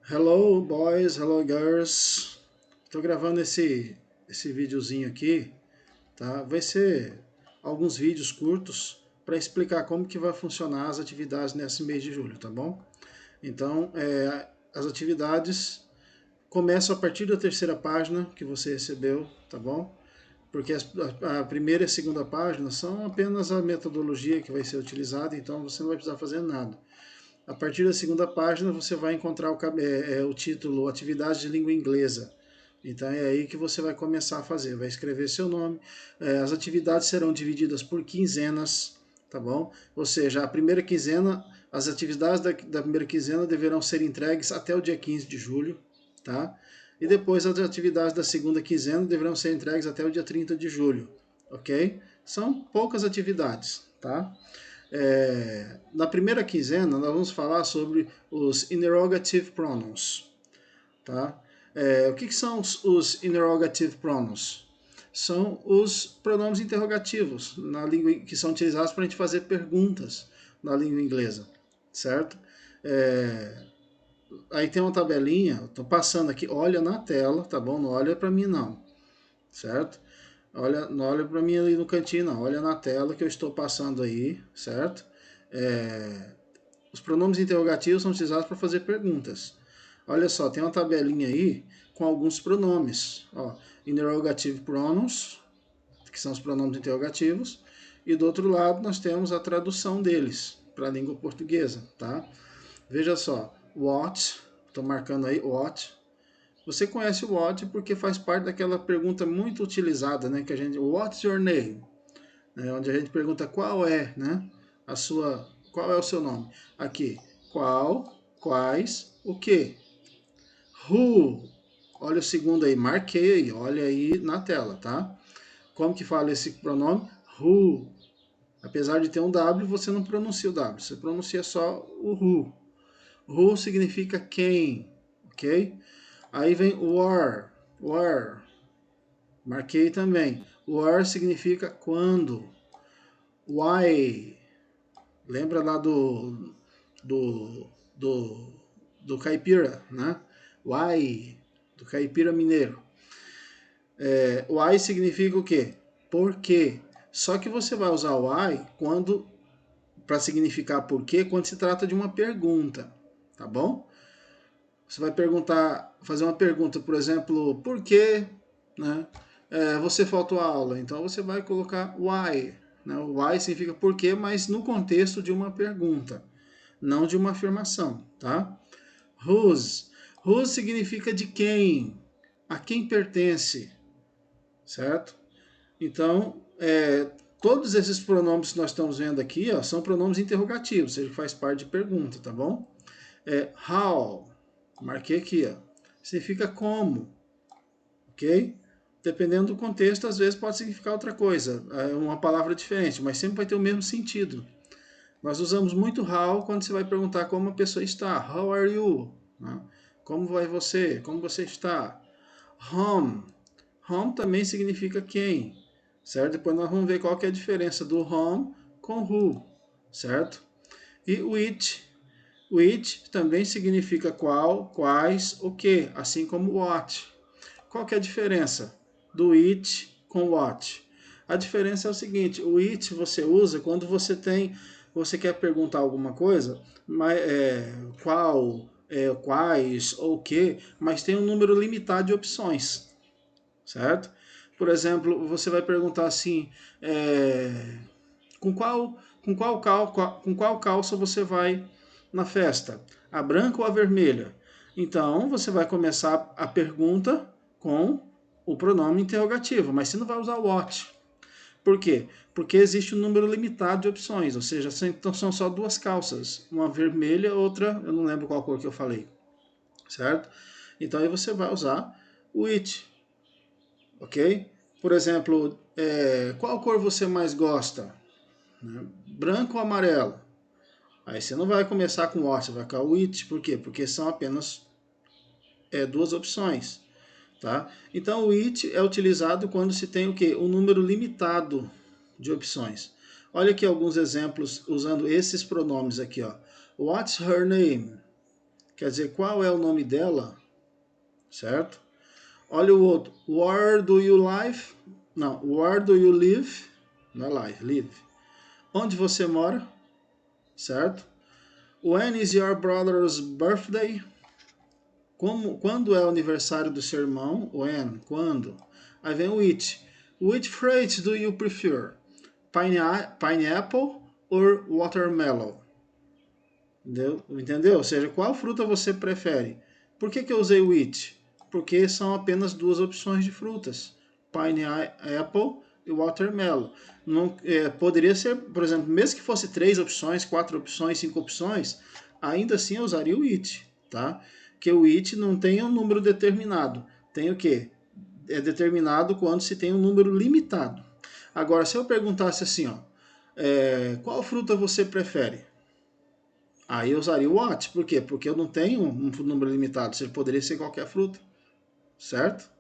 Hello boys, hello girls. Estou gravando esse videozinho aqui, tá? Vai ser alguns vídeos curtos para explicar como que vai funcionar as atividades nesse mês de julho, tá bom? Então, as atividades começam a partir da terceira página que você recebeu, tá bom? Porque a primeira e a segunda página são apenas a metodologia que vai ser utilizada, então você não vai precisar fazer nada. A partir da segunda página você vai encontrar o título Atividade de Língua Inglesa. Então é aí que você vai começar a fazer, vai escrever seu nome. As atividades serão divididas por quinzenas, tá bom? Ou seja, a primeira quinzena, as atividades da primeira quinzena deverão ser entregues até o dia 15 de julho, tá? E depois as atividades da segunda quinzena deverão ser entregues até o dia 30 de julho, ok? São poucas atividades, tá? Na primeira quinzena, nós vamos falar sobre os interrogative pronouns. Tá? O que são os interrogative pronouns? São os pronomes interrogativos na língua que são utilizados para a gente fazer perguntas na língua inglesa, certo? Aí tem uma tabelinha, estou passando aqui, olha na tela, tá bom? Não olha para mim não, certo? Olha, não olha para mim ali no cantinho não, olha na tela que eu estou passando aí, certo? Os pronomes interrogativos são utilizados para fazer perguntas. Olha só, tem uma tabelinha aí com alguns pronomes. Ó, interrogative pronouns, que são os pronomes interrogativos, e do outro lado nós temos a tradução deles para a língua portuguesa, tá? Veja só, what, estou marcando aí what. Você conhece o what porque faz parte daquela pergunta muito utilizada, né? Que a gente, what's your name? Onde a gente pergunta qual é, né? Qual é o seu nome? Aqui, qual, quais, o que? Who. Olha o segundo aí, marquei, olha aí na tela, tá? Como que fala esse pronome? Who. Apesar de ter um W, você não pronuncia o W, você pronuncia só o who. Who significa quem, ok? Aí vem where, where. Marquei também. Where significa quando. Why. Lembra lá do, do, do caipira, né? Why, do caipira mineiro. Why significa o quê? Por quê? Só que você vai usar why quando para significar por quê quando se trata de uma pergunta, tá bom? Você vai perguntar, fazer uma pergunta, por exemplo, por que, né? Você faltou a aula, então você vai colocar why, né? O why significa por quê, mas no contexto de uma pergunta, não de uma afirmação, tá? Whose. Whose significa de quem, a quem pertence, certo? Então, todos esses pronomes que nós estamos vendo aqui, ó, são pronomes interrogativos, ou seja, faz parte de pergunta, tá bom? How, marquei aqui, ó, significa como, ok? Dependendo do contexto, às vezes pode significar outra coisa, uma palavra diferente, mas sempre vai ter o mesmo sentido. Nós usamos muito how quando você vai perguntar como a pessoa está. How are you? Né? Como vai você? Como você está? Home. Home também significa quem, certo? Depois nós vamos ver qual que é a diferença do home com who, certo? E which. Which também significa qual, quais, o que, assim como what. Qual que é a diferença do which com what? A diferença é o seguinte, o which você usa quando você quer perguntar alguma coisa, mas, qual, quais ou o que, mas tem um número limitado de opções, certo? Por exemplo, você vai perguntar assim, com qual calça você vai na festa? A branca ou a vermelha? Então, você vai começar a pergunta com o pronome interrogativo, mas você não vai usar what. Por quê? Porque existe um número limitado de opções, ou seja, então são só duas calças, uma vermelha, outra, eu não lembro qual cor que eu falei, certo? Então aí você vai usar o it, ok? Por exemplo, qual cor você mais gosta? Né? Branco ou amarelo? Aí você não vai começar com what, você vai com o it, por quê? Porque são apenas duas opções. Tá? Então o it é utilizado quando se tem o quê? Um número limitado de opções. Olha aqui alguns exemplos usando esses pronomes aqui. Ó. What's her name? quer dizer, qual é o nome dela, certo? Olha o outro, where do you live? Não, where do you live? Não é live, live. Onde você mora, certo? When is your brother's birthday? Quando é o aniversário do seu irmão? When, quando? Aí vem o which. Which fruit do you prefer? Pineapple or watermelon? Entendeu? Ou seja, qual fruta você prefere? Por que eu usei which? Porque são apenas duas opções de frutas. Pineapple e watermelon. Não, poderia ser, por exemplo, mesmo que fosse 3 opções, 4 opções, 5 opções, ainda assim eu usaria o which, tá? Que o which não tem um número determinado. Tem o quê? É determinado quando se tem um número limitado. Agora, se eu perguntasse assim, ó, qual fruta você prefere? Aí eu usaria o what. Por quê? Porque eu não tenho um número limitado. Você poderia ser qualquer fruta. Certo?